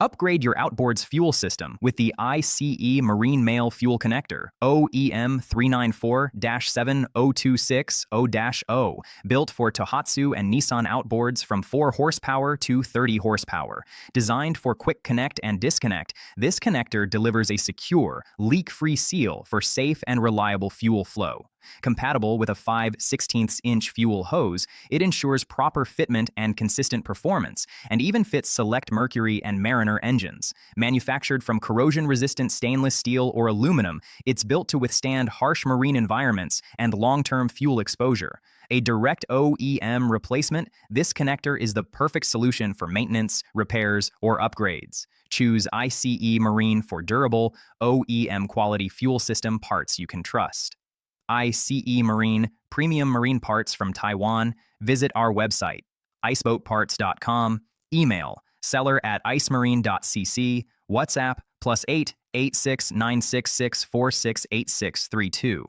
Upgrade your outboard's fuel system with the ICE Marine Male Fuel Connector, OEM 394-70260-0, built for Tohatsu and Nissan outboards from 4 horsepower to 30 horsepower. Designed for quick connect and disconnect, this connector delivers a secure, leak-free seal for safe and reliable fuel flow. Compatible with a 5/16" fuel hose, it ensures proper fitment and consistent performance, and even fits select Mercury and Mariner engines. Manufactured from corrosion-resistant stainless steel or aluminum, it's built to withstand harsh marine environments and long-term fuel exposure. A direct OEM replacement, this connector is the perfect solution for maintenance, repairs, or upgrades. Choose ICE Marine for durable, OEM quality fuel system parts you can trust. ICE Marine, premium marine parts from Taiwan. Visit our website, iceboatparts.com, email seller@icemarine.cc, WhatsApp +8 86 966 468632.